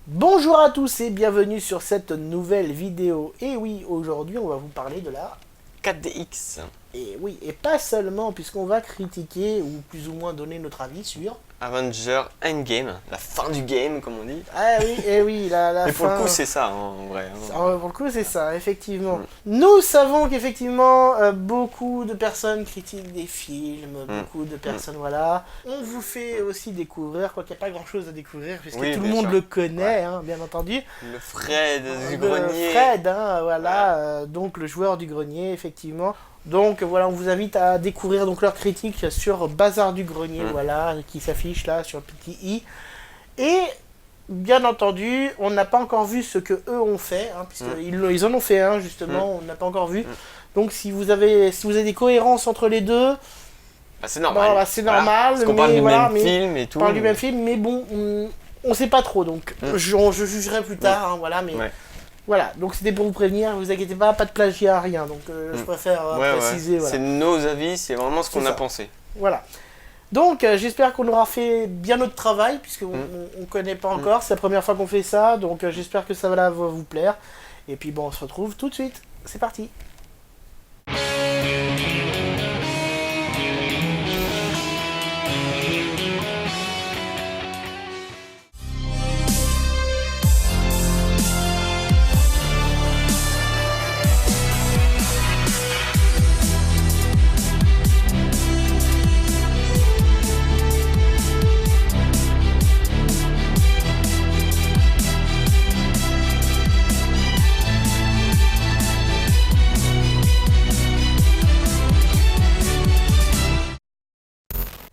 Bonjour à tous et bienvenue sur cette nouvelle vidéo. Et oui, aujourd'hui on va vous parler de la 4DX. Et oui, et pas seulement, puisqu'on va critiquer ou plus ou moins donner notre avis sur Avenger Endgame, la fin du game comme on dit. Ah oui, et oui, la Et pour fin... le coup c'est ça en vrai. Pour le coup c'est ça, effectivement. Nous savons qu'effectivement beaucoup de personnes critiquent des films, beaucoup de personnes, voilà. On vous fait aussi découvrir, quoi qu'il n'y a pas grand chose à découvrir, puisque Oui, tout le bien monde sûr. le connaît, Ouais. hein, bien entendu. Le Fred du Le grenier. Fred, hein, voilà, donc le joueur du grenier, effectivement. Donc voilà, on vous invite à découvrir donc leur critique sur Bazar du Grenier, voilà, qui s'affiche là sur le petit i. Et bien entendu, on n'a pas encore vu ce que eux ont fait, hein, puisqu'ils en ont fait un justement, on n'a pas encore vu. Donc si vous avez des cohérences entre les deux, Bah, c'est normal. bah, c'est normal. Parce qu'on parle du voilà, même film et tout. on parle du même film, mais bon, on sait pas trop, donc je jugerai plus tard, hein, voilà, mais... Ouais. Voilà, donc c'était pour vous prévenir, vous inquiétez pas de plagiat, rien, donc je préfère préciser. Voilà. C'est nos avis, c'est vraiment ce qu'on C'est a ça. pensé. Voilà. Donc j'espère qu'on aura fait bien notre travail, puisqu'on ne connaît pas encore, c'est la première fois qu'on fait ça, donc j'espère que ça va vous plaire. Et puis bon, on se retrouve tout de suite, c'est parti.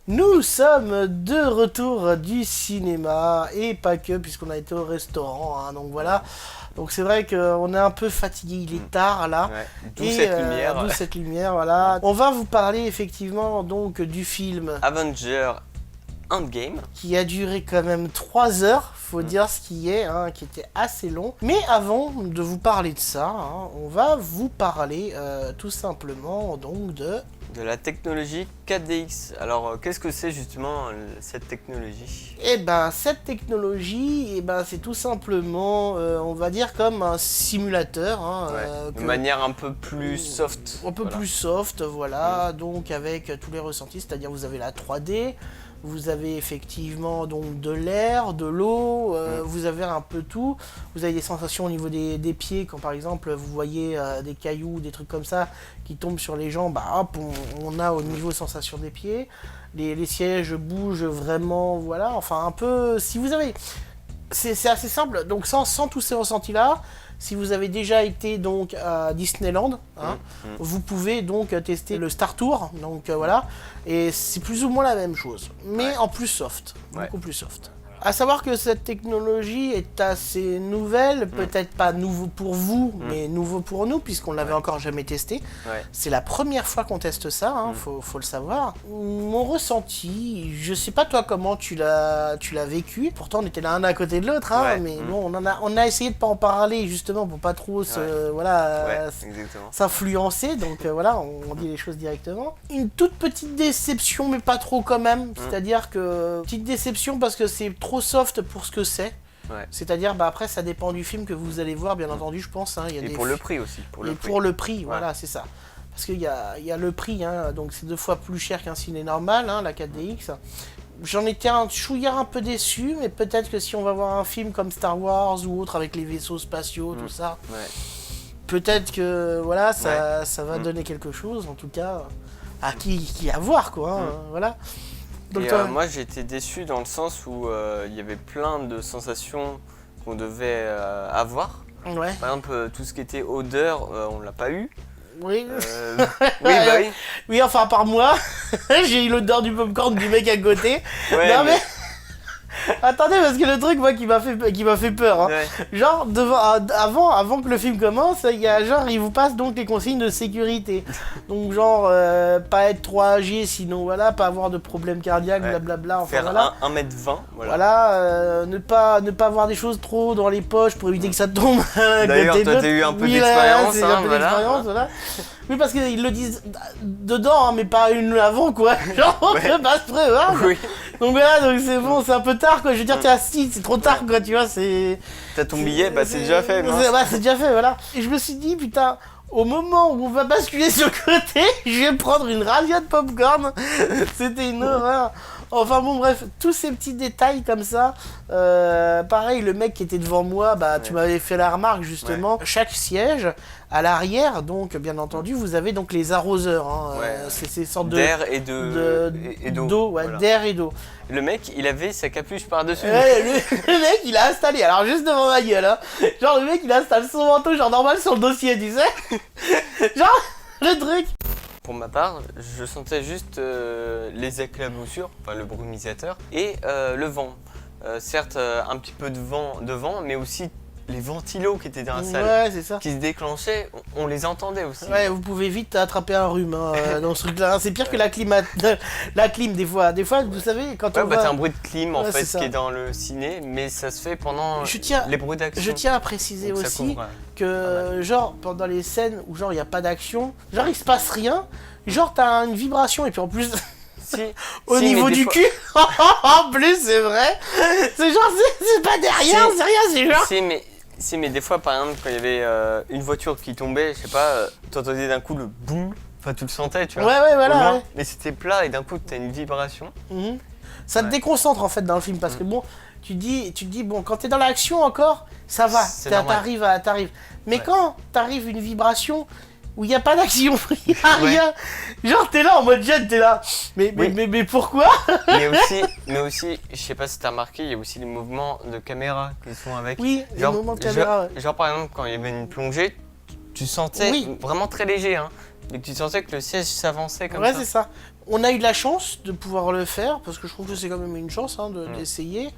Nous sommes de retour du cinéma, et pas que, puisqu'on a été au restaurant, hein, donc voilà. Donc c'est vrai qu'on est un peu fatigué, il est tard là. Ouais. D'où cette lumière. D'où cette lumière, voilà. On va vous parler effectivement donc du film Avenger Endgame. qui a duré quand même 3 heures, faut dire ce qui est, hein, qui était assez long. Mais avant de vous parler de ça, hein, on va vous parler tout simplement donc de La technologie 4DX. Alors qu'est-ce que c'est justement cette technologie? Eh ben, cette technologie, c'est tout simplement, on va dire comme un simulateur. Hein, De manière un peu plus soft. Un peu plus soft, voilà, donc avec tous les ressentis, c'est-à-dire vous avez la 3D, vous avez effectivement donc de l'air, de l'eau, vous avez un peu tout, vous avez des sensations au niveau des pieds, quand par exemple vous voyez des cailloux, des trucs comme ça qui tombent sur les gens, bah hop, on a au niveau sensation des pieds, les sièges bougent vraiment, voilà, enfin un peu, si vous avez... C'est assez simple, donc sans tous ces ressentis-là, si vous avez déjà été donc à Disneyland, hein, vous pouvez donc tester le Star Tour, donc voilà, et c'est plus ou moins la même chose, mais en plus soft, beaucoup plus soft. À savoir que cette technologie est assez nouvelle, peut-être pas nouveau pour vous, mais nouveau pour nous, puisqu'on l'avait encore jamais testé. C'est la première fois qu'on teste ça, hein, faut le savoir. Mon ressenti, je sais pas toi comment tu l'as vécu, pourtant on était là un à côté de l'autre, hein, mais bon, on a essayé de pas en parler justement pour pas trop s'influencer, donc voilà, on dit les choses directement. Une toute petite déception, mais pas trop quand même, c'est-à-dire que petite déception parce que c'est trop soft pour ce que c'est. C'est-à-dire, après, ça dépend du film que vous allez voir, bien entendu, je pense. Hein, Et pour le prix aussi. Pour le prix, voilà, c'est ça. Parce qu'il y a le prix, hein, donc c'est 2 fois plus cher qu'un ciné normal, hein, la 4DX. J'en étais un chouïard un peu déçu, mais peut-être que si on va voir un film comme Star Wars ou autre avec les vaisseaux spatiaux, tout ça, peut-être que voilà, ça va donner quelque chose, en tout cas, à qui à voir, quoi. Hein, voilà. Donc, et moi j'ai été déçu dans le sens où il y avait plein de sensations qu'on devait avoir. Par exemple, tout ce qui était odeur, on l'a pas eu. Oui. Oui. Oui, enfin, à part moi, j'ai eu l'odeur du popcorn du mec à côté. Non, mais... Attendez, parce que le truc, moi, qui m'a fait peur, hein. Genre, avant que le film commence, il vous passe donc les consignes de sécurité. Donc, genre, pas être trop âgé, sinon, voilà, pas avoir de problème cardiaque, blablabla. Enfin, faire voilà. 1m20, voilà, ne pas avoir des choses trop dans les poches pour éviter que ça tombe. D'ailleurs, toi, t'as eu un peu d'expérience, hein, voilà. Oui, parce qu'ils le disent dedans, hein, mais pas une avant, quoi. Genre, on se passe près, hein. Oui. Donc voilà, donc c'est bon, c'est un peu tard quoi. Je veux dire, t'es assis, c'est trop tard quoi, tu vois, c'est. T'as ton billet, bah c'est déjà fait. C'est déjà fait, voilà. Et je me suis dit, putain, au moment où on va basculer sur le côté, je vais prendre une radia de popcorn. C'était une horreur. Enfin bon, bref, tous ces petits détails comme ça. Pareil, le mec qui était devant moi, bah tu m'avais fait la remarque justement. Chaque siège, à l'arrière, donc bien entendu, vous avez donc les arroseurs. Hein, c'est ces sortes d'air et d'eau. Voilà. D'air et d'eau. Le mec, il avait sa capuche par-dessus. Le mec, il a installé, alors juste devant ma gueule, hein, genre le mec, il installe son manteau, genre normal sur le dossier, tu sais. Genre, le truc. Pour ma part, je sentais juste les éclaboussures, enfin le brumisateur, et le vent. Certes, un petit peu de vent devant, mais aussi les ventilos qui étaient dans la salle, c'est ça. qui se déclenchaient, on les entendait aussi. Ouais, vous pouvez vite attraper un rhume dans ce truc-là. C'est pire que la clim, des fois. Des fois, vous savez, quand on t'as un bruit de clim en fait qui est dans le ciné, mais ça se fait pendant les bruits d'action. Je tiens à préciser aussi que, genre, pendant les scènes où genre il n'y a pas d'action, genre il se passe rien, genre t'as une vibration et puis en plus... au niveau du cul, en plus c'est vrai, c'est genre c'est pas derrière, c'est rien, c'est genre... mais des fois par exemple quand il y avait une voiture qui tombait, je sais pas, t'entendais d'un coup le boum, enfin tu le sentais tu vois. Ouais, voilà. Mais c'était plat et d'un coup t'as une vibration. Ça te déconcentre en fait dans le film parce que bon, tu te dis bon, quand t'es dans l'action encore, ça va, t'arrives. Mais quand t'arrives une vibration où il n'y a pas d'action, il n'y a rien. Genre t'es là en mode jet, t'es là. Mais pourquoi? mais aussi, je sais pas si t'as remarqué, il y a aussi les mouvements de caméra qui sont avec. Oui, les mouvements de caméra. Genre par exemple quand il y avait une plongée, tu sentais vraiment très léger, hein. Mais tu sentais que le siège s'avançait comme ça. Ouais, c'est ça. On a eu de la chance de pouvoir le faire, parce que je trouve que c'est quand même une chance hein, d'essayer.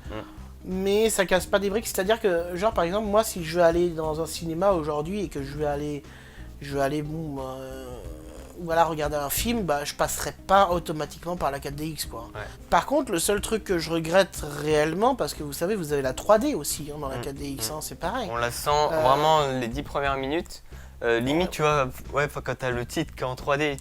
Mais ça casse pas des briques, c'est-à-dire que, genre par exemple, moi si je veux aller dans un cinéma aujourd'hui et que je vais aller voilà, regarder un film, bah je passerai pas automatiquement par la 4DX quoi. Par contre, le seul truc que je regrette réellement, parce que vous savez, vous avez la 3D aussi hein, dans la 4DX, hein, c'est pareil. On la sent vraiment les 10 premières minutes. Limite, tu vois, quand t'as le titre qui est en 3D,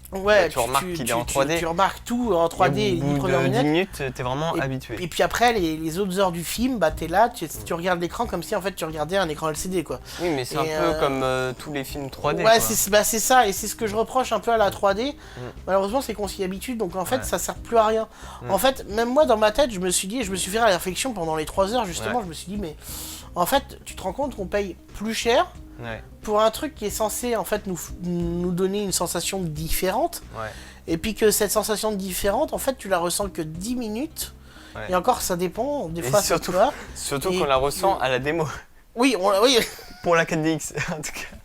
tu remarques qu'il est en 3D. Tu remarques tout en 3D les 10 premières minutes. 10 minutes, t'es vraiment habitué. Et puis après, les autres heures du film, bah t'es là, tu regardes l'écran comme si en fait tu regardais un écran LCD quoi. Oui, mais c'est un peu comme tous les films 3D. Ouais, c'est ça, et c'est ce que je reproche un peu à la 3D. Malheureusement, c'est qu'on s'y habitue, donc en fait, ça sert plus à rien. En fait, même moi dans ma tête, je me suis fait la réflexion pendant les 3 heures justement, je me suis dit, mais en fait, tu te rends compte qu'on paye plus cher. Pour un truc qui est censé en fait nous donner une sensation différente et puis que cette sensation différente en fait tu la ressens que 10 minutes et encore ça dépend des fois surtout qu'on la ressent à la démo oui pour la 4DX en tout cas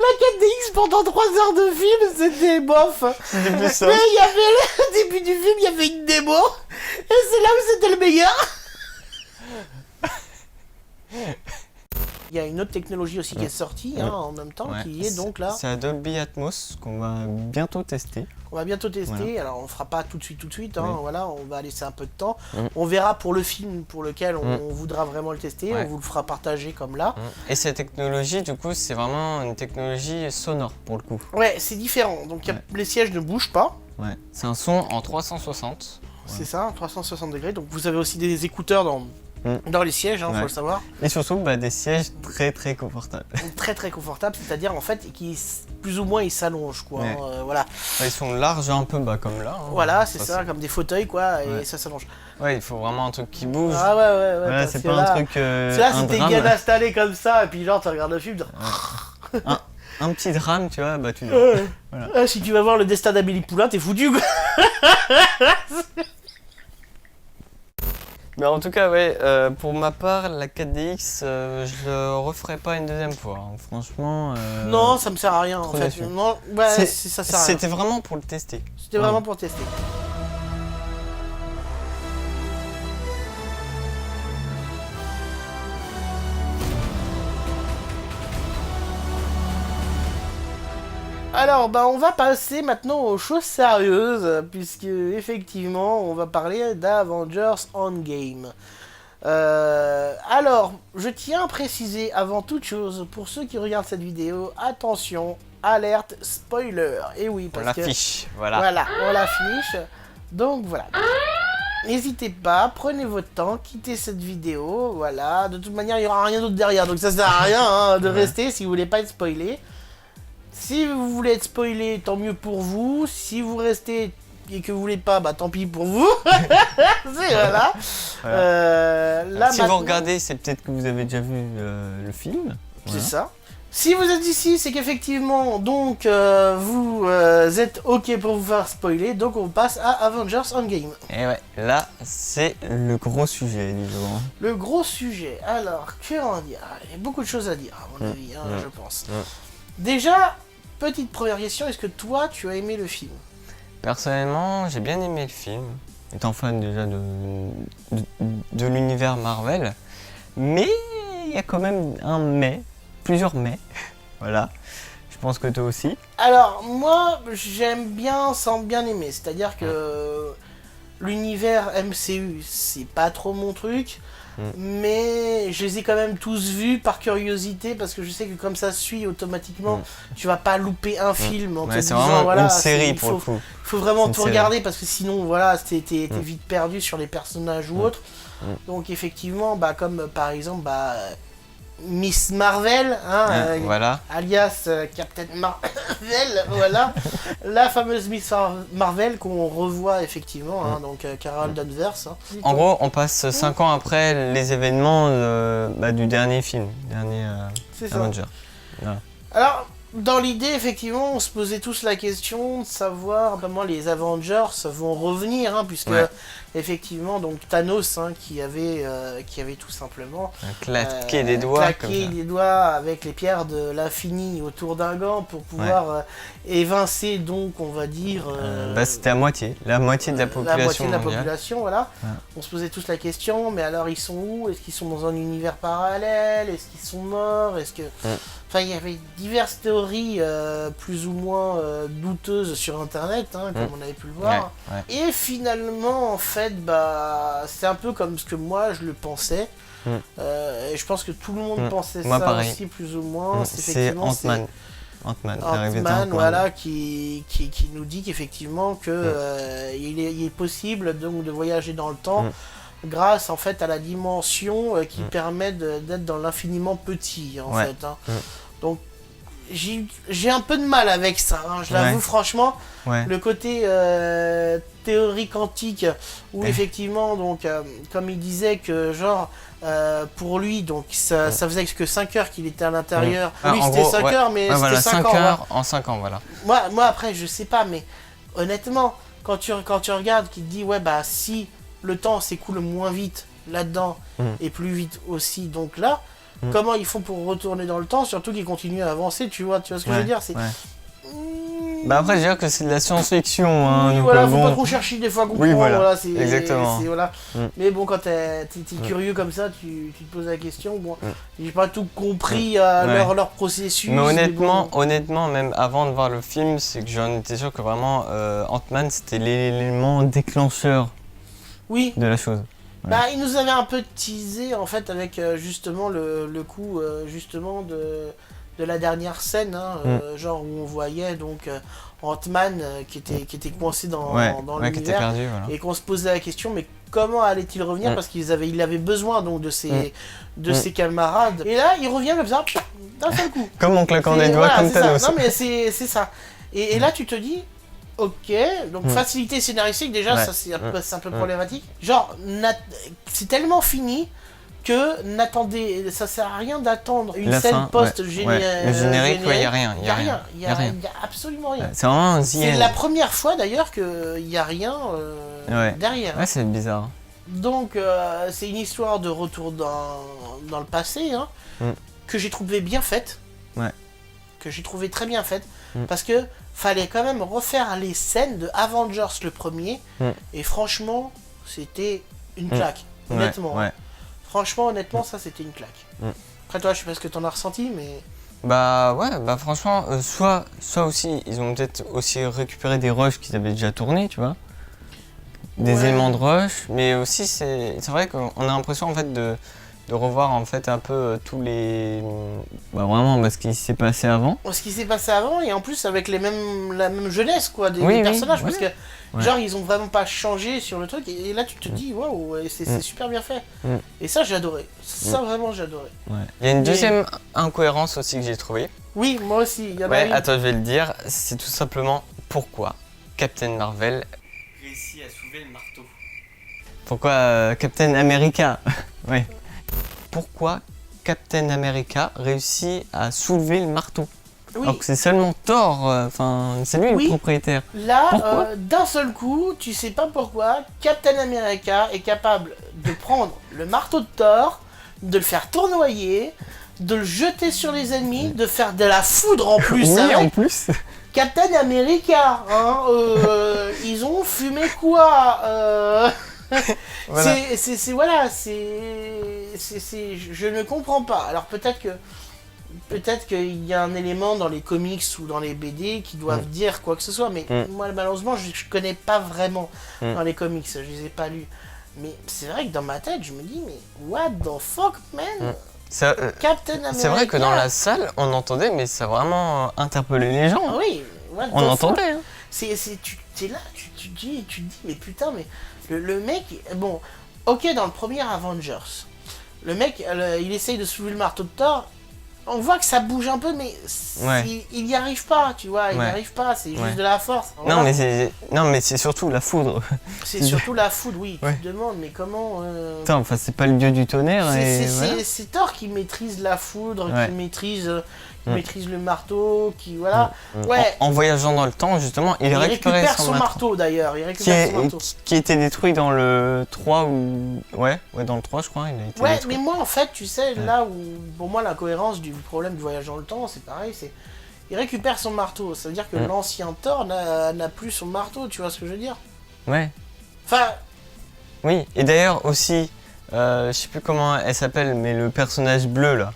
la 4DX pendant 3 heures de film c'était bof mais il y avait au début du film il y avait une démo et c'est là où c'était le meilleur. Il y a une autre technologie aussi qui est sortie en même temps, qui est donc là. C'est Dolby Atmos qu'on va bientôt tester. Alors on fera pas tout de suite, hein, voilà, on va laisser un peu de temps. On verra pour le film pour lequel on voudra vraiment le tester, on vous le fera partager comme là. Et cette technologie, du coup, c'est vraiment une technologie sonore pour le coup. Ouais, c'est différent, donc les sièges ne bougent pas. C'est un son en 360. C'est ça, 360 degrés, donc vous avez aussi des écouteurs dans les sièges, hein, faut le savoir. Et surtout des sièges très très confortables. Très très confortables, c'est-à-dire en fait qui plus ou moins ils s'allongent quoi. Voilà. Ils sont larges un peu comme là. Hein. Voilà, c'est ça, comme des fauteuils quoi, et ça s'allonge. Ouais, il faut vraiment un truc qui bouge. Ah ouais. Voilà, c'est pas un truc. C'est là, si t'es bien installé comme ça, et puis genre tu regardes le film. Un petit drame, tu vois, tu dors. Voilà. Si tu vas voir le destin d'Amélie Poulain, t'es foutu quoi. Mais en tout cas, pour ma part, la 4DX, je le referai pas une deuxième fois. Hein. Franchement. Non, ça me sert à rien en fait. Non, ça sert à rien. C'était vraiment pour le tester. C'était vraiment pour tester. Alors, on va passer maintenant aux choses sérieuses, puisque effectivement, on va parler d'Avengers Endgame. Alors, je tiens à préciser avant toute chose, pour ceux qui regardent cette vidéo, attention, alerte spoiler. Et oui, parce on l'affiche, Voilà, on l'affiche. Donc voilà. n'hésitez pas, prenez votre temps, quittez cette vidéo, voilà. De toute manière, il n'y aura rien d'autre derrière, donc ça sert à rien hein, de rester si vous voulez pas être spoilé. Si vous voulez être spoilé, tant mieux pour vous. Si vous restez et que vous voulez pas, bah tant pis pour vous. Voilà. Là, si vous regardez, c'est peut-être que vous avez déjà vu le film. C'est ça. Si vous êtes ici, c'est qu'effectivement, donc, vous êtes OK pour vous faire spoiler, donc on passe à Avengers Endgame. Et ouais, là, c'est le gros sujet, disons. Le gros sujet. Alors, que en dire? Il y a beaucoup de choses à dire, à mon avis, hein, je pense. Déjà, petite première question, est-ce que toi, tu as aimé le film? Personnellement, j'ai bien aimé le film, étant fan déjà de l'univers Marvel, mais il y a quand même un mais. Plusieurs mais, voilà. Je pense que toi aussi. Alors, moi, j'aime bien sans bien aimer. C'est-à-dire que l'univers MCU, c'est pas trop mon truc. Mais je les ai quand même tous vus par curiosité parce que je sais que comme ça suit automatiquement, tu vas pas louper un film en te c'est disant vraiment voilà, une série pour le coup. Il faut vraiment tout regarder parce que sinon voilà, t'es vite perdu sur les personnages ou autres. Donc effectivement, bah comme par exemple bah Miss Marvel, hein, voilà. alias Captain Marvel, voilà, la fameuse Miss Marvel qu'on revoit effectivement, hein, donc Carol Danvers. Hein. En gros, on passe 5 ans après les événements du dernier film, Avengers. Voilà. Alors, dans l'idée, effectivement, on se posait tous la question de savoir comment les Avengers vont revenir, hein, puisque effectivement, donc Thanos, hein, qui avait tout simplement claqué des doigts, avec les pierres de l'infini autour d'un gant pour pouvoir évincer, donc on va dire. C'était à moitié, la moitié de la population. La moitié de la population, voilà. On se posait tous la question, mais alors ils sont où? Est-ce qu'ils sont dans un univers parallèle? Est-ce qu'ils sont morts? Est-ce que. Enfin, il y avait diverses théories plus ou moins douteuses sur internet, hein, comme on avait pu le voir. Et finalement, en fait, bah, c'est un peu comme ce que moi je le pensais. Et je pense que tout le monde pensait ça pareil. Aussi, plus ou moins. C'est Ant-Man. Ant-Man, voilà, qui nous dit qu'effectivement il est possible donc de voyager dans le temps. Grâce en fait à la dimension qui permet d'être dans l'infiniment petit en fait. Hein. Donc j'ai un peu de mal avec ça, hein, je l'avoue franchement. Le côté théorie quantique où effectivement donc comme il disait que genre pour lui donc ça faisait que 5 heures qu'il était à l'intérieur. Oui c'était 5 heures mais c'était 5 heures en 5 ans voilà. Moi après je sais pas mais honnêtement quand tu regardes qu'il te dit ouais bah si le temps s'écoule moins vite là-dedans et plus vite aussi donc là comment ils font pour retourner dans le temps surtout qu'ils continuent à avancer tu vois ce que je veux dire c'est bah après je dirais que c'est de la science-fiction hein, oui, donc, voilà faut pas trop chercher des fois à comprendre voilà, c'est exactement voilà. Mais bon quand t'es curieux comme ça tu te poses la question bon j'ai pas tout compris à leur processus mais honnêtement même avant de voir le film c'est que j'en étais sûr que vraiment Ant-Man c'était l'élément déclencheur de la chose. Bah, il nous avait un peu teasé en fait avec justement le coup justement de la dernière scène, hein, genre où on voyait donc Ant-Man qui était coincé dans l'univers perdu, et qu'on se posait la question mais comment allait-il revenir parce il avait besoin donc de ses camarades et là il revient comme ça d'un seul coup. Comme en claquant des doigts comme Thanos. Non mais c'est ça. Et là tu te dis ok, donc facilité scénaristique déjà, ça c'est un peu problématique. Genre, c'est tellement fini que ça sert à rien d'attendre une scène post-générique. Le générique, il n'y a rien. Il y a absolument rien. C'est vraiment c'est la première fois d'ailleurs qu'il n'y a rien derrière. Ouais, c'est bizarre. Donc, c'est une histoire de retour dans le passé, hein, que j'ai trouvé bien faite. Que j'ai trouvé très bien faite. Parce que fallait quand même refaire les scènes de Avengers le premier et franchement c'était une claque honnêtement franchement honnêtement ça c'était une claque après toi je sais pas ce que t'en as ressenti mais bah franchement soit aussi ils ont peut-être aussi récupéré des rushs qu'ils avaient déjà tournés tu vois des éléments de rush mais aussi c'est vrai qu'on a l'impression en fait de revoir en fait un peu tous les... vraiment ce qui s'est passé avant. Ce qui s'est passé avant, et en plus avec la même jeunesse quoi, des Oui, personnages, oui, parce que genre ils ont vraiment pas changé sur le truc, et là tu te dis waouh, c'est super bien fait. Et ça j'ai adoré, ça vraiment j'ai adoré. Il y a une deuxième incohérence aussi que j'ai trouvée. Oui, moi aussi, il y en a une. Attends, je vais le dire, c'est tout simplement pourquoi Captain Marvel réussit à soulever le marteau. Pourquoi Captain America ouais. Pourquoi Captain America réussit à soulever le marteau? Oui. Alors que c'est seulement Thor, c'est lui le propriétaire. Là, d'un seul coup, tu sais pas pourquoi, Captain America est capable de prendre le marteau de Thor, de le faire tournoyer, de le jeter sur les ennemis, de faire de la foudre en plus. Oui, avec en plus. Captain America, hein, ils ont fumé quoi Voilà. Je ne comprends pas. Alors peut-être qu'il y a un élément dans les comics ou dans les BD qui doivent dire quoi que ce soit, mais moi malheureusement je connais pas vraiment dans les comics, je les ai pas lus. Mais c'est vrai que dans ma tête je me dis mais what the fuck man Captain America. C'est vrai que dans la salle on entendait, mais ça a vraiment interpellé les gens. Ah oui, what on the entendait. Hein. Tu es là, tu te dis mais putain mais le mec, bon, ok dans le premier Avengers, le mec il essaye de soulever le marteau de Thor. On voit que ça bouge un peu, mais il n'y arrive pas, tu vois, il n'y arrive pas, c'est juste de la force. Voilà. Non, mais c'est surtout la foudre. C'est surtout la foudre, oui, tu te demandes, mais comment... Attends, enfin, c'est pas le dieu du tonnerre C'est Thor qui maîtrise la foudre, qui maîtrise le marteau, qui... Voilà. En voyageant dans le temps, justement, il récupère son marteau d'ailleurs, qui était détruit dans le 3 ou... Ouais, dans le 3, je crois, il a été détruit. Mais moi, en fait, tu sais, là où, pour moi, l'incohérence du problème du voyage dans le temps, c'est pareil, il récupère son marteau, ça veut dire que l'ancien Thor n'a plus son marteau, tu vois ce que je veux dire? Ouais. Enfin... Oui, et d'ailleurs aussi, je sais plus comment elle s'appelle, mais le personnage bleu, là.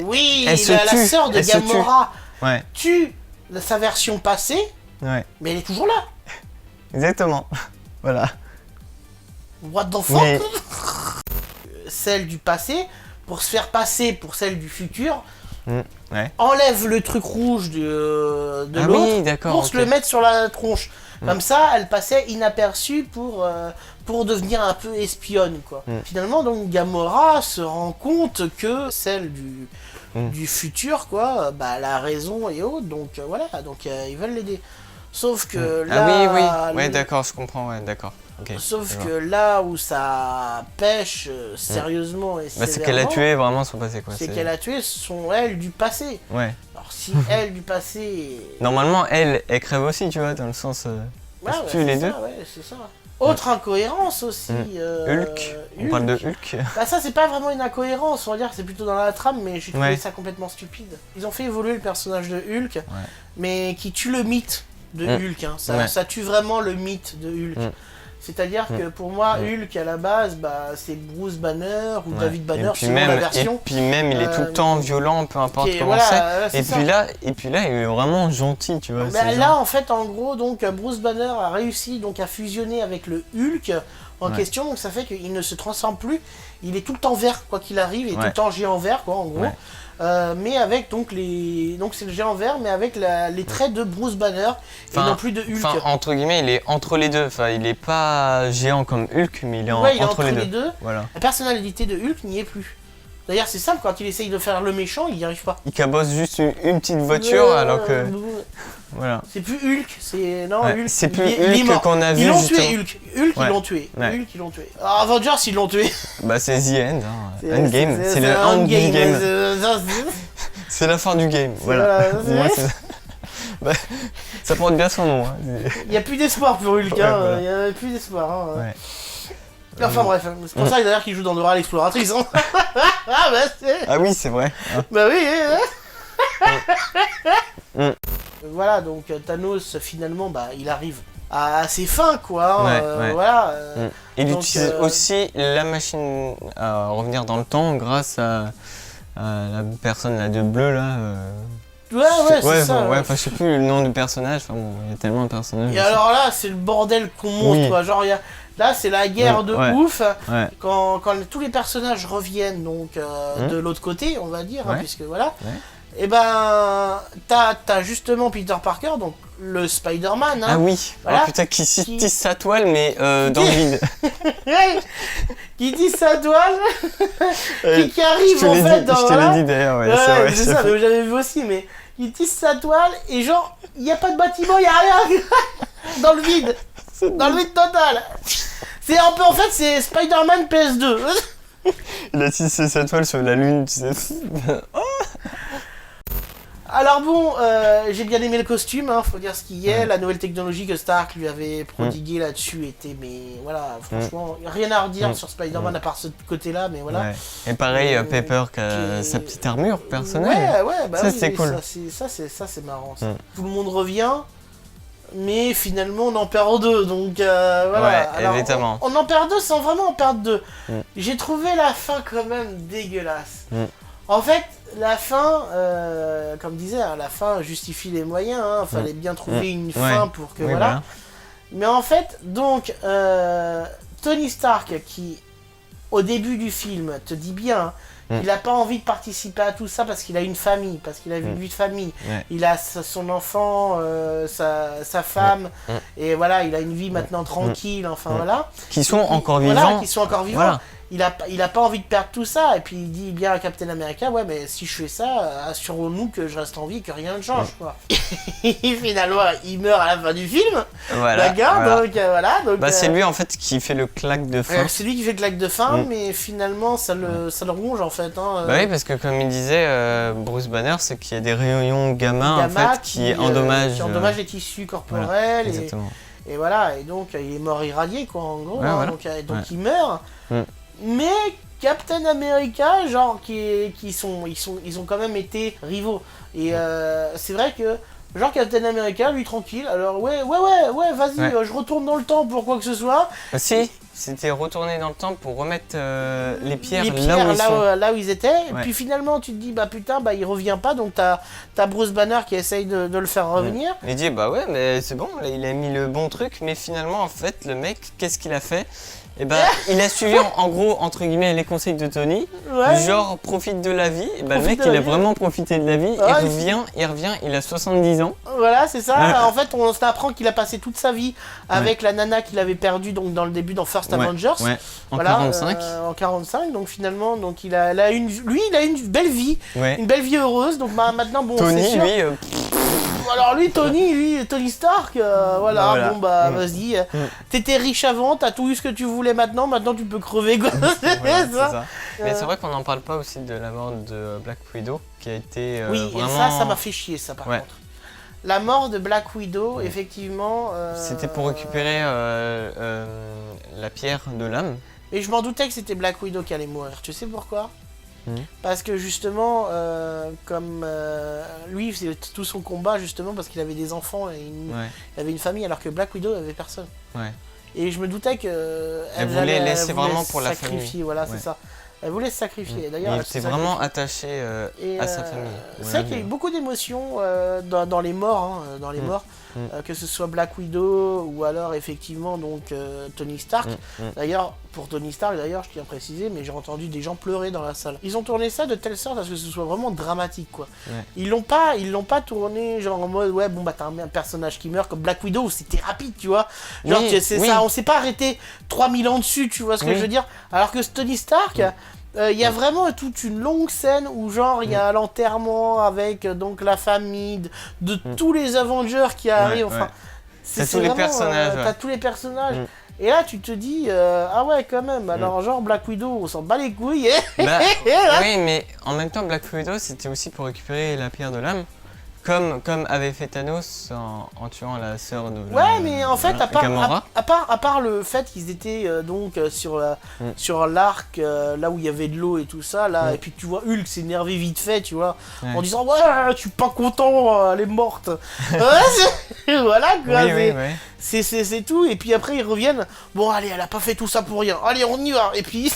Oui, la sœur de Gamora tue sa version passée, mais elle est toujours là. Exactement, voilà. What the fuck Celle du passé, pour se faire passer pour celle du futur, enlève le truc rouge de l'autre pour se le mettre sur la tronche. Comme ça, elle passait inaperçue pour devenir un peu espionne, quoi. Finalement, donc, Gamora se rend compte que celle du futur, quoi, elle a raison et autres, donc voilà, donc ils veulent l'aider. Sauf que là... oui, d'accord, je comprends, d'accord. Okay, sauf que là où ça pêche sérieusement et sévèrement... c'est qu'elle a tué vraiment son passé, quoi. C'est qu'elle a tué son elle du passé. Ouais. Alors si elle du passé... Normalement, elle crève aussi, tu vois, dans le sens... elle tue les deux. C'est ça. Autre incohérence aussi... Hulk. On parle de Hulk. Ça, c'est pas vraiment une incohérence, on va dire, c'est plutôt dans la trame, mais j'ai trouvé ça complètement stupide. Ils ont fait évoluer le personnage de Hulk, mais qui tue le mythe de Hulk. Hein. Ça tue vraiment le mythe de Hulk. C'est-à-dire que pour moi, Hulk à la base, c'est Bruce Banner ou David Banner, selon la version. Et puis même, il est tout le temps violent, peu importe comment c'est. Et puis là, il est vraiment gentil, tu vois. Là, en fait, en gros, donc Bruce Banner a réussi donc à fusionner avec le Hulk en question, donc ça fait qu'il ne se transforme plus. Il est tout le temps vert, quoi qu'il arrive, il est tout le temps géant vert, quoi, en gros. Mais avec donc c'est le géant vert, mais avec les traits de Bruce Banner et non plus de Hulk. Entre guillemets, il est entre les deux. Enfin, il est pas géant comme Hulk, mais il est entre les deux. Voilà. La personnalité de Hulk n'y est plus. D'ailleurs, c'est simple, quand il essaye de faire le méchant, il n'y arrive pas. Il cabosse juste une petite voiture, alors que... Voilà. C'est plus Hulk, Hulk. C'est plus Hulk qu'on a vu. Ils l'ont tué, Hulk. Hulk, ils l'ont tué. Hulk, ils l'ont tué. Avengers, ils l'ont tué. C'est The End. Endgame. C'est le Endgame. C'est la fin du game. Voilà. Ça porte bien son nom. Il n'y a plus d'espoir pour Hulk. Il n'y a plus d'espoir. Enfin bref, c'est pour ça d'ailleurs qu'il joue dans Dora l'exploratrice. Ah oui, c'est vrai. Bah oui. Voilà, donc Thanos finalement, il arrive à ses fins, quoi. Voilà. Il utilise aussi la machine à revenir dans le temps grâce à la personne là de bleu là. Ouais, c'est ça. Ouais, enfin, je sais plus le nom du personnage. Enfin bon, il y a tellement de personnages. Et alors là, c'est le bordel qu'on montre, quoi. Genre, là, c'est la guerre de ouf. Ouais. Quand tous les personnages reviennent donc de l'autre côté, on va dire, hein, puisque voilà. Ouais. Et ben, t'as justement Peter Parker, donc le Spider-Man. Hein, Ah oui, voilà, oh, putain, qui tisse sa toile, mais dans le vide. qui tisse sa toile, qui arrive en fait dans. Je te l'ai dit d'ailleurs, ouais, c'est ça, mais j'avais vu aussi, mais il tisse sa toile et genre, il n'y a pas de bâtiment, il n'y a rien dans le vide. Dans le vide total. C'est un peu, en fait, c'est Spider-Man PS2. Il a tissé sa toile sur la lune, tu sais. Alors bon, j'ai bien aimé le costume, hein, faut dire ce qu'il y est. La nouvelle technologie que Stark lui avait prodiguée là-dessus était, mais voilà, franchement, rien à redire sur Spider-Man à part ce côté-là, mais voilà. Ouais. Et pareil, Pepper qui a sa petite armure personnelle. Bah ça, oui, c'était cool. Ça, c'est marrant. Ça. Tout le monde revient, mais finalement, on en perd deux, donc voilà. Ouais, alors, évidemment. On en perd deux sans vraiment en perdre deux. J'ai trouvé la fin quand même dégueulasse. En fait, la fin, comme disait, hein, la fin justifie les moyens. Hein, fallait bien trouver une fin pour que voilà. Mais en fait, donc Tony Stark qui, au début du film, te dit bien, il n'a pas envie de participer à tout ça parce qu'il a une famille, parce qu'il a une vie de famille. Il a son enfant, sa femme, et voilà, il a une vie maintenant tranquille. Enfin voilà. Qui sont encore vivants. Voilà, qui sont encore vivants. Voilà. Il a pas envie de perdre tout ça, et puis il dit bien à Captain America, ouais, mais si je fais ça, assurons-nous que je reste en vie et que rien ne change, quoi. Et finalement, il meurt à la fin du film, d'accord, donc voilà. Donc, c'est lui en fait qui fait le claque de fin. C'est lui qui fait le claque de fin, mais finalement, ça le ronge en fait. Hein, Bah oui, parce que comme il disait, Bruce Banner, c'est qu'il y a des rayons gamma en fait qui endommagent les tissus corporels. Exactement. Et voilà, et donc il est mort irradié, quoi, en gros. Hein, voilà. Donc il meurt. Mais Captain America, genre, ils ont quand même été rivaux. Et c'est vrai que, genre, Captain America, lui, tranquille. Alors, ouais, vas-y, je retourne dans le temps pour quoi que ce soit. Si, c'était retourner dans le temps pour remettre les pierres, là où ils étaient. Et puis finalement, tu te dis, bah putain, bah il revient pas. Donc t'as Bruce Banner qui essaye de le faire revenir. Il dit, bah ouais, mais c'est bon, là, il a mis le bon truc. Mais finalement, en fait, le mec, qu'est-ce qu'il a fait ? Et ben, il a suivi en gros, entre guillemets, les conseils de Tony, du genre profite de la vie. Et ben, le mec, il a vraiment profité de la vie, il revient, il a 70 ans. Voilà, c'est ça. En fait, on s'apprend qu'il a passé toute sa vie avec la nana qu'il avait perdue donc, dans le début dans First Avengers. En 45. En 45, donc finalement, donc, il a une belle vie, une belle vie heureuse. Donc maintenant, bon, Tony, c'est sûr. lui... Alors Tony Stark, voilà, bon bah vas-y, t'étais riche avant, t'as tout eu ce que tu voulais maintenant tu peux crever, quoi. C'est ça. Mais c'est vrai qu'on n'en parle pas aussi de la mort de Black Widow, qui a été et ça m'a fait chier, ça, par contre. La mort de Black Widow, effectivement... C'était pour récupérer la pierre de l'âme. Et je m'en doutais que c'était Black Widow qui allait mourir, tu sais pourquoi ? Parce que justement, comme lui, c'est tout son combat justement parce qu'il avait des enfants et il avait une famille alors que Black Widow avait personne. Et je me doutais que elle voulait laisser vraiment pour la famille. Voilà, c'est ça. Elle voulait se sacrifier. D'ailleurs, elle était vraiment attachée à sa famille. C'est vrai qu'il y a eu beaucoup d'émotions dans les morts, morts. Que ce soit Black Widow ou alors effectivement donc Tony Stark. D'ailleurs, pour Tony Stark, je tiens à préciser, mais j'ai entendu des gens pleurer dans la salle. Ils ont tourné ça de telle sorte à ce que ce soit vraiment dramatique, quoi. Ils l'ont pas tourné genre en mode bon bah t'as un personnage qui meurt comme Black Widow où c'était rapide, tu vois. Genre ça, on s'est pas arrêté 3000 ans dessus, tu vois ce que je veux dire. Alors que Tony Stark. Il y a vraiment toute une longue scène où genre il y a l'enterrement avec donc la famille de tous les Avengers qui arrivent. Enfin, c'est tous les personnages. T'as tous les personnages. Et là tu te dis ah ouais quand même. Alors genre Black Widow on s'en bat les couilles. Oui, mais en même temps Black Widow c'était aussi pour récupérer la pierre de l'âme. Comme avait fait Thanos en tuant la sœur de mais en fait, à part le fait qu'ils étaient donc sur l'arc, là où il y avait de l'eau et tout ça, là, et puis tu vois Hulk s'énerver vite fait, tu vois, en disant ouais, je suis pas content, elle est morte. Voilà quoi. C'est tout, et puis après ils reviennent, bon allez, elle a pas fait tout ça pour rien, allez on y va, et puis...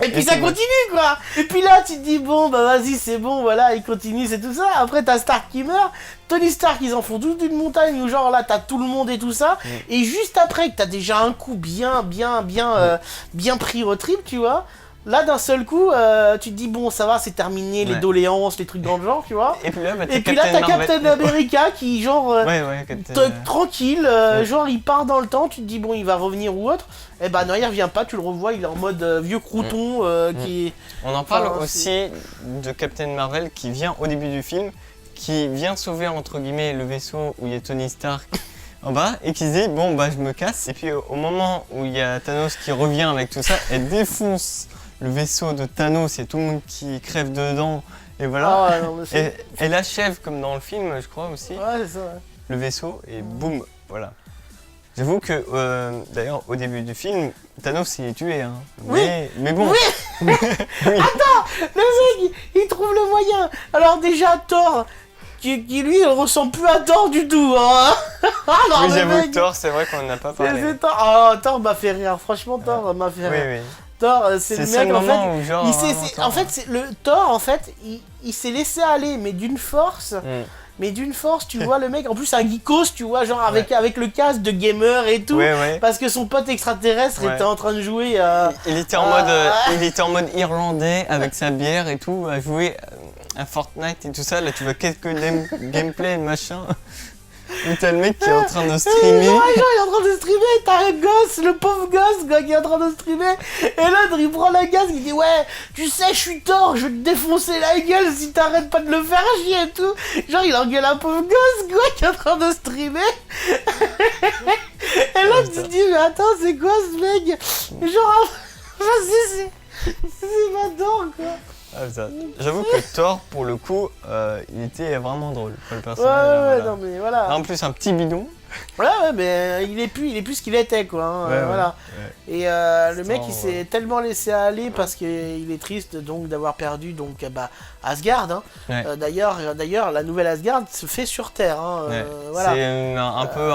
Et puis ça continue quoi. Et puis là tu te dis bon bah vas-y c'est bon voilà il continue c'est tout ça. Après t'as Stark qui meurt, Tony Stark ils en font toute une montagne où genre là t'as tout le monde et tout ça. Et juste après que t'as déjà un coup bien pris au trip tu vois. Là d'un seul coup tu te dis bon ça va c'est terminé les doléances les trucs dans le genre tu vois. Et puis là, t'as Captain America qui genre Captain... tranquille genre il part dans le temps tu te dis bon il va revenir ou autre. Et bah non il revient pas tu le revois il est en mode vieux crouton qui... On en parle aussi de Captain Marvel qui vient au début du film qui vient sauver entre guillemets le vaisseau où il y a Tony Stark en bas et qui se dit bon bah je me casse et puis au moment où il y a Thanos qui revient avec tout ça elle défonce le vaisseau de Thanos et tout le monde qui crève dedans et voilà. Ah, non, et elle achève comme dans le film je crois aussi c'est ça, le vaisseau et boum voilà. J'avoue que d'ailleurs au début du film Thanos il est tué hein. Mais bon. Oui. Oui. Attends le mec il trouve le moyen. Alors déjà Thor qui lui il ressemble plus à Thor du tout hein. Alors, oui j'avoue Thor c'est vrai qu'on en a pas parlé. Thor m'a fait rire franchement Thor m'a fait rire. Oui. Thor, c'est le mec en fait, le Thor en fait, il s'est laissé aller, mais d'une force, tu vois le mec, en plus un geekos, tu vois, genre avec le casque de gamer et tout, parce que son pote extraterrestre était en train de jouer. Il était en mode irlandais avec sa bière et tout, à jouer à Fortnite et tout ça. Là tu vois quelques gameplay machin. Où t'as le mec qui est en train de streamer. Genre, il est en train de streamer, t'as un gosse, le pauvre gosse quoi, qui est en train de streamer. Et l'autre il prend la gaz, il dit ouais, tu sais, je suis Thor, je vais te défoncer la gueule si t'arrêtes pas de le faire chier et tout. Genre, il engueule un pauvre gosse quoi, qui est en train de streamer. Et là, tu te dis, mais attends, c'est quoi ce mec? Genre, c'est pas Thor quoi. J'avoue que Thor, pour le coup, il était vraiment drôle, le personnage. Non mais voilà. En plus, un petit bidon. Ouais, mais il est plus ce qu'il était, quoi. Hein, voilà. Et le mec, il s'est tellement laissé aller parce qu'il est triste donc d'avoir perdu donc Asgard. Hein. D'ailleurs, la nouvelle Asgard se fait sur Terre. Hein, voilà. C'est un peu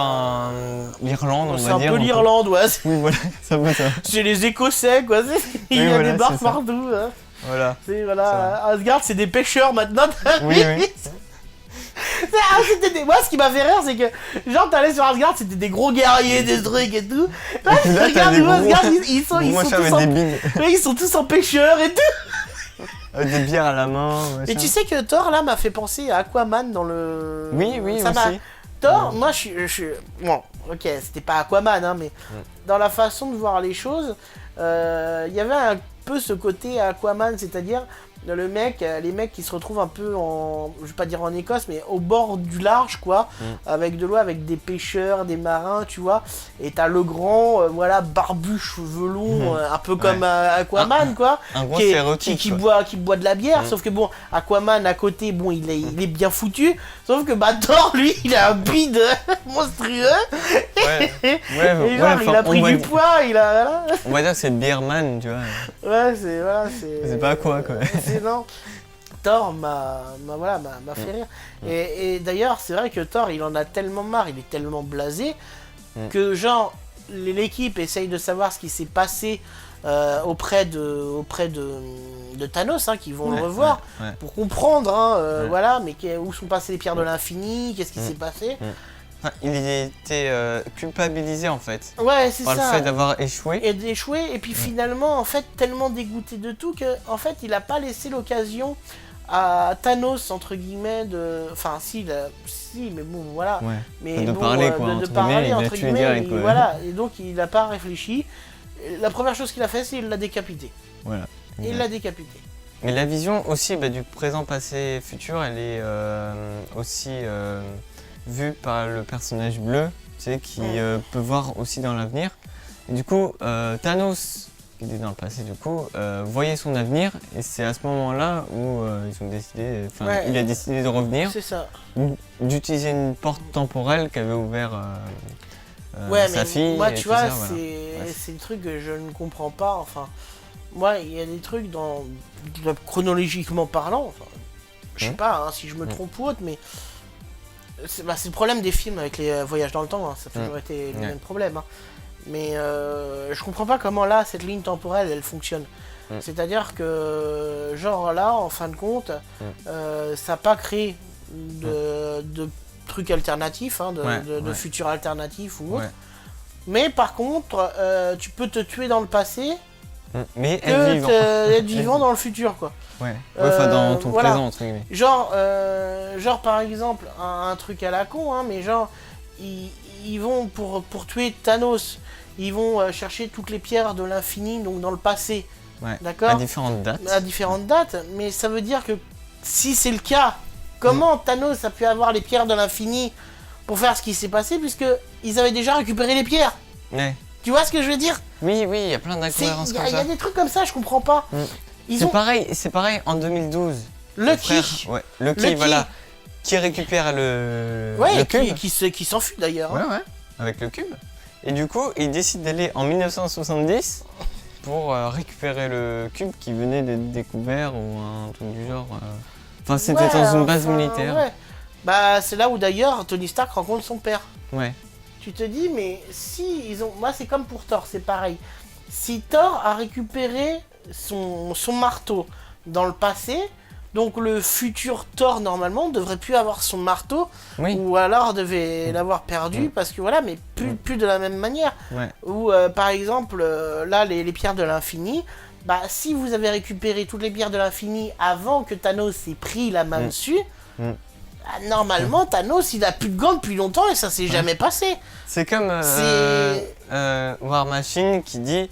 l'Irlande, on va dire. C'est un peu l'Irlande, ouais. Oui, voilà, ça va ça. C'est les Écossais, quoi. Il y a des bars partout. Hein. Voilà. Asgard, c'est des pêcheurs maintenant. Oui. Moi, ce qui m'a fait rire, c'est que genre t'allais sur Asgard, c'était des gros guerriers, des trucs et tout. Là, regarde, Asgard, ils sont tous en pêcheurs et tout. Avec des bières à la main. Et tu sais que Thor là m'a fait penser à Aquaman dans le. Oui, aussi. Thor, moi je suis. Bon, ok, c'était pas Aquaman, hein, mais dans la façon de voir les choses, il y avait un peu ce côté Aquaman, c'est-à-dire les mecs qui se retrouvent un peu je vais pas dire en Écosse, mais au bord du large, quoi, avec de l'eau, avec des pêcheurs, des marins, tu vois, et t'as le grand, barbu, cheveux longs, un peu comme Aquaman, quoi, un gros qui boit de la bière, sauf que bon, Aquaman à côté, bon, il est bien foutu, sauf que Thor, lui, il a un bide monstrueux, et genre, il a pris du poids, voilà. On va dire que c'est le Beerman, tu vois. Ouais, c'est pas quoi. Non, Thor m'a fait rire. Et d'ailleurs, c'est vrai que Thor, il en a tellement marre, il est tellement blasé que genre l'équipe essaye de savoir ce qui s'est passé auprès de Thanos, hein, qui vont le revoir pour comprendre, hein, voilà, mais où sont passées les pierres de l'infini, qu'est-ce qui s'est passé. Il était culpabilisé en fait. Ouais, c'est ça. Par le fait d'avoir échoué. Et puis finalement, en fait, tellement dégoûté de tout que, en fait, il a pas laissé l'occasion à Thanos, entre guillemets, de. Enfin, si, mais bon, voilà. Ouais. Mais de bon, parler, quoi. De parler, entre guillemets. Direct, quoi. Voilà. Et donc, il n'a pas réfléchi. La première chose qu'il a fait, c'est qu'il l'a décapité. Voilà. Et il l'a décapité. Mais la vision aussi du présent, passé, futur, elle est aussi. Vu par le personnage bleu, tu sais, qui peut voir aussi dans l'avenir. Et du coup, Thanos, qui était dans le passé, du coup, voyait son avenir, et c'est à ce moment-là où ils ont décidé, il a décidé de revenir, d'utiliser une porte temporelle qu'avait ouvert sa fille. Moi, tu vois, c'est le truc que je ne comprends pas. Enfin, moi, il y a des trucs chronologiquement parlant. Enfin, je sais pas si je me trompe ou autre, mais. C'est le problème des films avec les voyages dans le temps, hein. Ça a toujours été le même problème. Hein. Mais je comprends pas comment là, cette ligne temporelle, elle fonctionne. C'est-à-dire que, genre là, en fin de compte, ça n'a pas créé de trucs alternatifs, hein, de futurs alternatifs ou autre. Mais par contre, tu peux te tuer dans le passé, mais être vivant dans le futur, quoi. Ouais, enfin dans ton présent, entre guillemets. Genre par exemple, un truc à la con, hein, mais genre, ils vont pour tuer Thanos, ils vont chercher toutes les pierres de l'infini, donc dans le passé. Ouais. D'accord ? À différentes dates. À différentes dates, mais ça veut dire que si c'est le cas, comment Thanos a pu avoir les pierres de l'infini pour faire ce qui s'est passé, puisque ils avaient déjà récupéré les pierres. Ouais. Tu vois ce que je veux dire ? Oui, il y a plein d'incohérences comme ça. Il y a des trucs comme ça, je comprends pas. C'est pareil en 2012. Lucky. Lucky, voilà. Qui récupère le cube. Qui s'enfuit d'ailleurs. Ouais, avec le cube. Et du coup, il décide d'aller en 1970 pour récupérer le cube qui venait d'être découvert ou un truc du genre. Enfin, c'était dans une base militaire. Ouais. Bah, c'est là où d'ailleurs Tony Stark rencontre son père. Ouais. Tu te dis, mais si ils ont. Moi, c'est comme pour Thor, c'est pareil. Si Thor a récupéré son marteau dans le passé, donc le futur Thor, normalement, devrait plus avoir son marteau, ou alors devait l'avoir perdu, parce que voilà, mais plus de la même manière. Ouais. Ou par exemple, là, les pierres de l'infini, bah, si vous avez récupéré toutes les pierres de l'infini avant que Thanos ait pris la main dessus, normalement, Thanos, il a plus de gants depuis longtemps et ça s'est jamais passé. C'est comme War Machine qui dit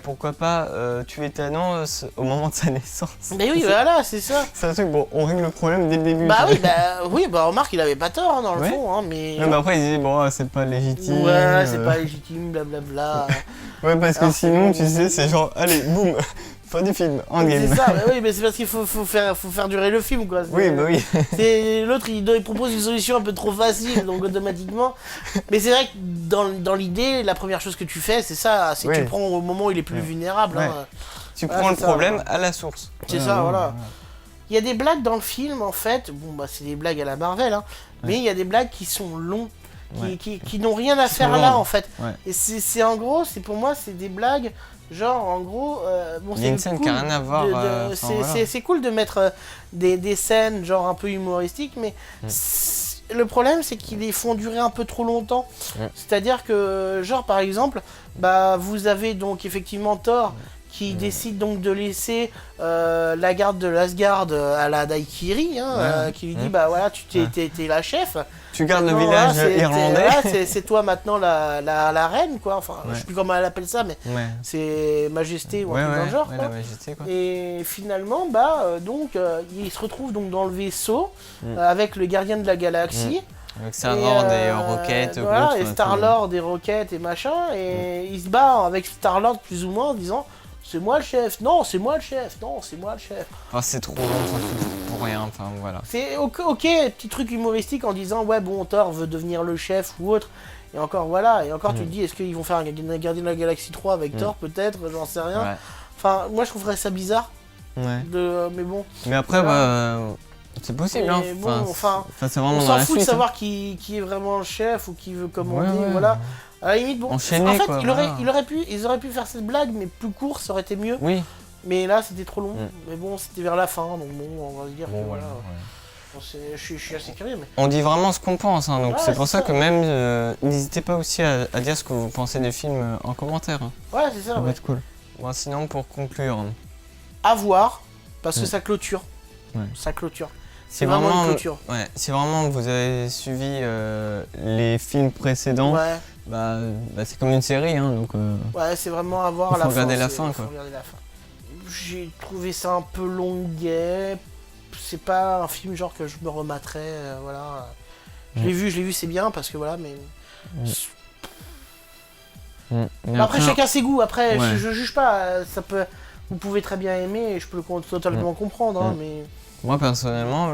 pourquoi pas tuer Thanos au moment de sa naissance. Mais oui, voilà, c'est ça. C'est un truc, bon, on règle le problème dès le début. Bah remarque, il avait pas tort hein, dans le fond, hein, mais... mais après, il disait, bon, c'est pas légitime. Ouais, c'est pas légitime, blablabla. Ouais, parce que sinon, tu sais, c'est genre, allez, boum, fin du film, endgame. C'est ça, oui, mais c'est parce qu'il faut faire durer le film, quoi. Oui, bah oui. L'autre, il propose une solution un peu trop facile, donc automatiquement. Mais c'est vrai que dans l'idée, la première chose que tu fais, c'est ça, c'est que tu le prends au moment où il est plus vulnérable. Hein. Tu prends le problème à la source. C'est ça, voilà. Il y a des blagues dans le film, en fait, bon, bah, c'est des blagues à la Marvel, hein, mais il y a des blagues qui sont longues. Qui n'ont rien à faire là en fait. Et c'est en gros, pour moi, c'est des blagues. Genre en gros, il y a une scène qui n'a rien à voir. C'est cool de mettre des scènes genre un peu humoristiques, mais le problème c'est qu'ils les font durer un peu trop longtemps. C'est-à-dire que genre par exemple, bah vous avez donc effectivement Thor qui décide donc de laisser la garde de l'Asgard à la Daikiri, hein, qui lui dit bah voilà, t'es la chef. Tu gardes le village irlandais. C'est toi maintenant la reine, quoi. Enfin, je sais plus comment elle appelle ça, mais c'est Majesté ou un truc dans le genre. La Majesté, quoi. Et finalement, donc, il se retrouve donc dans le vaisseau avec le gardien de la galaxie. Avec Star-Lord et Rocket. Voilà, et Star-Lord et Rocket et machin. Et il se bat avec Star-Lord plus ou moins en disant c'est moi le chef, non, c'est moi le chef, non, c'est moi le chef. Enfin, c'est trop long, pour rien, enfin voilà. C'est ok, petit truc humoristique en disant ouais, bon, Thor veut devenir le chef ou autre. Et encore, voilà, et encore tu te dis, est-ce qu'ils vont faire un Gardien de la Galaxie 3 avec Thor, peut-être, j'en sais rien. Ouais. Enfin, moi je trouverais ça bizarre. Ouais. Mais bon. Mais après, c'est possible, hein. Enfin, c'est vraiment on dans s'en la fout de suite, savoir qui est vraiment le chef ou qui veut commander, voilà. À la limite, bon, enchaîner, en fait, quoi, ils auraient pu faire cette blague, mais plus court, ça aurait été mieux. Oui. Mais là, c'était trop long. Mais bon, c'était vers la fin, donc bon, on va se dire que voilà. Bon, je suis assez curieux, mais... On dit vraiment ce qu'on pense, hein, donc c'est pour ça ça que même, n'hésitez pas aussi à dire ce que vous pensez des films en commentaire. Hein. Ouais, c'est ça, ça va être cool. Bon, sinon, pour conclure... À voir, parce que ça clôture. Ouais. Ça clôture. C'est vraiment une clôture. Ouais, si vraiment vous avez suivi les films précédents, c'est comme une série, hein, donc... Ouais, c'est vraiment à voir à la fin. Faut regarder la fin, quoi. J'ai trouvé ça un peu longuet. C'est pas un film genre que je me rematerais, voilà. Je l'ai vu, c'est bien, parce que voilà, mais... Après, chacun ses goûts, après, je juge pas, ça peut... Vous pouvez très bien aimer, et je peux totalement comprendre, hein, mais... Moi, personnellement,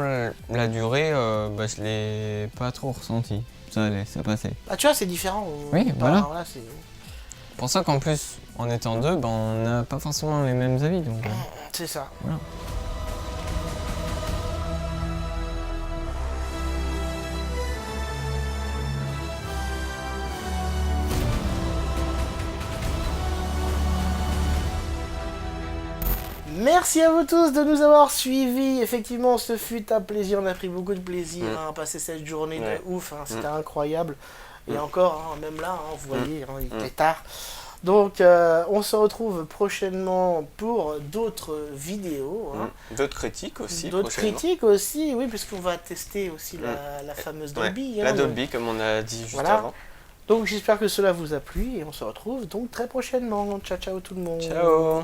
la durée, je l'ai pas trop ressenti. Ça allait, ça passait. Ah, tu vois, c'est différent. Voilà. C'est pour ça qu'en plus, en étant deux, on n'a pas forcément les mêmes avis, donc... C'est ça. Voilà. Merci à vous tous de nous avoir suivis. Effectivement, ce fut un plaisir. On a pris beaucoup de plaisir à passer cette journée de ouf. C'était incroyable. Et encore, même là, vous voyez, il était tard. Donc, on se retrouve prochainement pour d'autres vidéos. D'autres critiques aussi. D'autres critiques aussi, oui, puisqu'on va tester aussi la fameuse Dolby. La Dolby, comme on a dit juste avant. Donc, j'espère que cela vous a plu et on se retrouve donc très prochainement. Ciao, ciao tout le monde. Ciao.